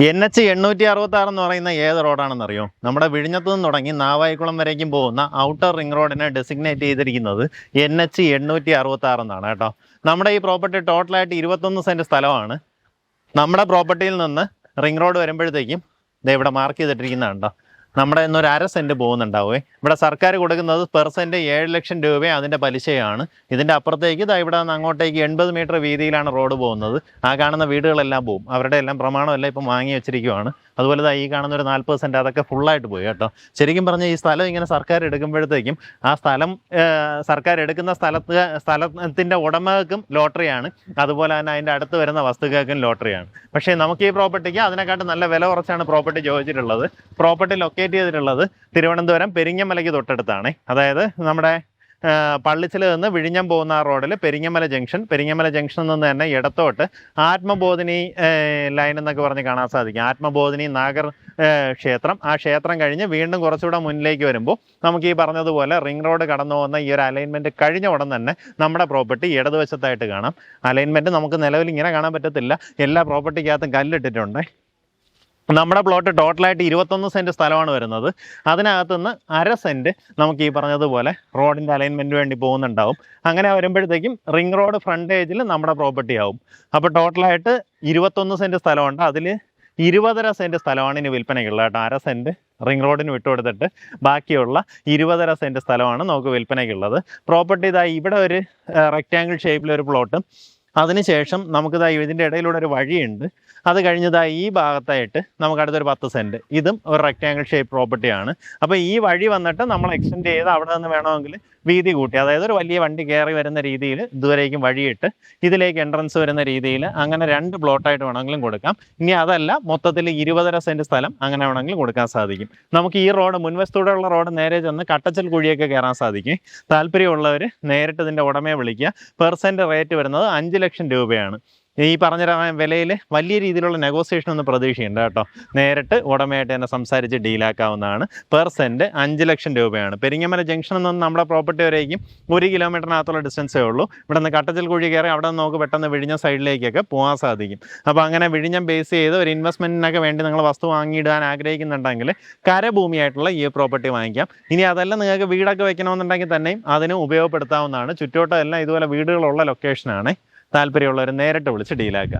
NH 866 എന്ന് പറയുന്ന ഏത് റോഡാണെന്നറിയോ? നമ്മുടെ വിഴിഞ്ഞത്തു നിന്ന് തുടങ്ങി നാവായിക്കുളം വരേക്കും പോകുന്ന ഔട്ടർ റിംഗ് റോഡിനെ ഡെസിഗ്നേറ്റ് ചെയ്തിരിക്കുന്നത് NH 866 എന്നാണ് കേട്ടോ. നമ്മുടെ ഈ പ്രോപ്പർട്ടി ടോട്ടലായിട്ട് 21 സെൻറ്റ് സ്ഥലമാണ്. നമ്മുടെ പ്രോപ്പർട്ടിയിൽ നിന്ന് റിംഗ് റോഡ് വരുമ്പോഴത്തേക്കും ഇവിടെ മാർക്ക് ചെയ്തിട്ടിരിക്കുന്നതാണ് കേട്ടോ. നമ്മുടെ ഇന്നൊരു 1/2 സെൻറ്റ് പോകുന്നുണ്ടാവേ. ഇവിടെ സർക്കാർ കൊടുക്കുന്നത് പെർ സെൻറ്റ് 7 ലക്ഷം രൂപ അതിൻ്റെ പലിശയാണ്. ഇതിൻ്റെ അപ്പുറത്തേക്ക് ഇവിടെ നിന്ന് അങ്ങോട്ടേക്ക് 80 മീറ്റർ വീതിയിലാണ് റോഡ് പോകുന്നത്. ആ കാണുന്ന വീടുകളെല്ലാം പോകും. അവരുടെ എല്ലാം പ്രമാണമെല്ലാം ഇപ്പം വാങ്ങി വെച്ചിരിക്കുവാണ്. അതുപോലെ ഈ കാണുന്ന ഒരു 40 സെൻറ്റ് അതൊക്കെ ഫുള്ളായിട്ട് പോയി കേട്ടോ. ശരിക്കും പറഞ്ഞാൽ ഈ സ്ഥലം ഇങ്ങനെ സർക്കാർ എടുക്കുമ്പോഴത്തേക്കും ആ സ്ഥലം സർക്കാർ എടുക്കുന്ന സ്ഥലത്തിൻ്റെ ഉടമകൾക്കും ലോട്ടറിയാണ്, അതുപോലെ തന്നെ അതിൻ്റെ അടുത്ത് വരുന്ന വസ്തുക്കൾക്കും ലോട്ടറിയാണ്. പക്ഷേ നമുക്ക് ഈ പ്രോപ്പർട്ടിക്ക് അതിനെക്കാട്ടും നല്ല വില കുറച്ചാണ് പ്രോപ്പർട്ടി ചോദിച്ചിട്ടുള്ളത്. പ്രോപ്പർട്ടി ലൊക്കേറ്റ് ചെയ്തിട്ടുള്ളത് തിരുവനന്തപുരം പെരിങ്ങമലയ്ക്ക് തൊട്ടടുത്താണ്. അതായത് നമ്മുടെ പള്ളിച്ചിൽ നിന്ന് വിഴിഞ്ഞം പോകുന്ന ആ റോഡിൽ പെരിങ്ങമല ജംഗ്ഷനിൽ നിന്ന് തന്നെ ഇടത്തോട്ട് ആത്മബോധിനി ലൈൻ എന്നൊക്കെ പറഞ്ഞ് കാണാൻ സാധിക്കും. ആത്മബോധിനി നാഗർ ക്ഷേത്രം, ആ ക്ഷേത്രം കഴിഞ്ഞ് വീണ്ടും കുറച്ചുകൂടെ മുന്നിലേക്ക് വരുമ്പോൾ നമുക്ക് ഈ പറഞ്ഞതുപോലെ റിംഗ് റോഡ് കടന്നു പോകുന്ന ഈ ഒരു അലൈൻമെൻറ്റ് കഴിഞ്ഞ ഉടൻ തന്നെ നമ്മുടെ പ്രോപ്പർട്ടി ഇടതുവശത്തായിട്ട് കാണാം. അലൈൻമെൻറ്റ് നമുക്ക് നിലവിൽ ഇങ്ങനെ കാണാൻ പറ്റത്തില്ല, എല്ലാ പ്രോപ്പർട്ടിക്കകത്തും കല്ലിട്ടിട്ടുണ്ട്. നമ്മുടെ പ്ലോട്ട് ടോട്ടലായിട്ട് 21 സെൻറ്റ് സ്ഥലമാണ് വരുന്നത്. അതിനകത്തുനിന്ന് 1/2 സെൻറ്റ് നമുക്ക് ഈ പറഞ്ഞതുപോലെ റോഡിൻ്റെ അലൈൻമെൻറ്റിന് വേണ്ടി പോകുന്നുണ്ടാവും. അങ്ങനെ വരുമ്പോഴത്തേക്കും റിംഗ് റോഡ് ഫ്രണ്ടേജിൽ നമ്മുടെ പ്രോപ്പർട്ടി ആവും. അപ്പോൾ ടോട്ടലായിട്ട് 21 സെൻറ്റ് സ്ഥലമുണ്ട്. അതിൽ 20.5 സെൻറ്റ് സ്ഥലമാണ് ഇനി വിൽപ്പനയ്ക്കുള്ളത് കേട്ടോ. 1/2 സെൻറ്റ് റിംഗ് റോഡിന് വിട്ടുകൊടുത്തിട്ട് ബാക്കിയുള്ള 20.5 സെൻറ്റ് സ്ഥലമാണ് നമുക്ക് വിൽപ്പനയ്ക്കുള്ളത്. പ്രോപ്പർട്ടി ഇവിടെ ഒരു റെക്റ്റാങ്കിൾ ഷേപ്പിലൊരു പ്ലോട്ടും, അതിനുശേഷം നമുക്ക് ഇതിൻ്റെ ഇടയിലൂടെ ഒരു വഴിയുണ്ട്. അത് കഴിഞ്ഞതായി ഈ ഭാഗത്തായിട്ട് നമുക്ക് അടുത്തൊരു 10 സെൻറ്റ്, ഇതും ഒരു റെക്റ്റാങ്കിൾ ഷേപ്പ് പ്രോപ്പർട്ടിയാണ്. അപ്പോൾ ഈ വഴി വന്നിട്ട് നമ്മൾ എക്സ്റ്റെൻഡ് ചെയ്ത് അവിടെ നിന്ന് വേണമെങ്കിൽ വീതി കൂട്ടി, അതായത് ഒരു വലിയ വണ്ടി കയറി വരുന്ന രീതിയിൽ ഇതുവരേക്കും വഴിയിട്ട് ഇതിലേക്ക് എൻട്രൻസ് വരുന്ന രീതിയിൽ അങ്ങനെ 2 പ്ലോട്ടായിട്ട് വേണമെങ്കിലും കൊടുക്കാം. ഇനി അതല്ല, മൊത്തത്തിൽ 20.5 സെൻറ്റ് സ്ഥലം അങ്ങനെ വേണമെങ്കിലും കൊടുക്കാൻ സാധിക്കും. നമുക്ക് ഈ റോഡ് മുൻവശത്തൂടെയുള്ള റോഡ് നേരെ ചെന്ന് കട്ടച്ചൽ കുഴിയൊക്കെ കയറാൻ സാധിക്കും. താല്പര്യമുള്ളവർ നേരിട്ട് ഇതിൻ്റെ ഉടമയെ വിളിക്കുക. പെർ സെൻറ്റ് റേറ്റ് വരുന്നത് 5 ലക്ഷം രൂപയാണ്. ഈ പറഞ്ഞ വിലയിൽ വലിയ രീതിയിലുള്ള നെഗോസിയേഷൻ ഒന്നും പ്രതീക്ഷയുണ്ട് കേട്ടോ. നേരിട്ട് ഉടമയായിട്ട് തന്നെ സംസാരിച്ച് ഡീലാക്കാവുന്നതാണ്. പെർ സെൻറ്റ് 5 ലക്ഷം രൂപയാണ്. പെരിങ്ങമല ജംഗ്ഷനിൽ നിന്ന് നമ്മുടെ പ്രോപ്പർട്ടി വരേക്കും 1 കിലോമീറ്ററിനകത്തുള്ള ഡിസ്റ്റൻസേ ഉള്ളൂ. ഇവിടെ നിന്ന് കട്ടച്ചൽ കുഴി കയറി അവിടെ നിന്ന് നമുക്ക് പെട്ടെന്ന് വിഴിഞ്ഞം സൈഡിലേക്കൊക്കെ പോകാൻ സാധിക്കും. അപ്പോൾ അങ്ങനെ വിഴിഞ്ഞം ബേസ് ചെയ്ത് ഒരു ഇൻവെസ്റ്റ്മെൻറ്റിനൊക്കെ വേണ്ടി നിങ്ങൾ വസ്തു വാങ്ങിയിടാൻ ആഗ്രഹിക്കുന്നുണ്ടെങ്കിൽ കരഭൂമിയായിട്ടുള്ള ഈ പ്രോപ്പർട്ടി വാങ്ങിക്കാം. ഇനി അതല്ല, നിങ്ങൾക്ക് വീടൊക്കെ വെക്കണമെന്നുണ്ടെങ്കിൽ തന്നെയും അതിന് ഉപയോഗപ്പെടുത്താവുന്നതാണ്. ചുറ്റോട്ടം എല്ലാം ഇതുപോലെ വീടുകളുള്ള ലൊക്കേഷനാണ്. താല്പര്യമുള്ളവർ നേരിട്ട് വിളിച്ച് ഡീലാക്കുക.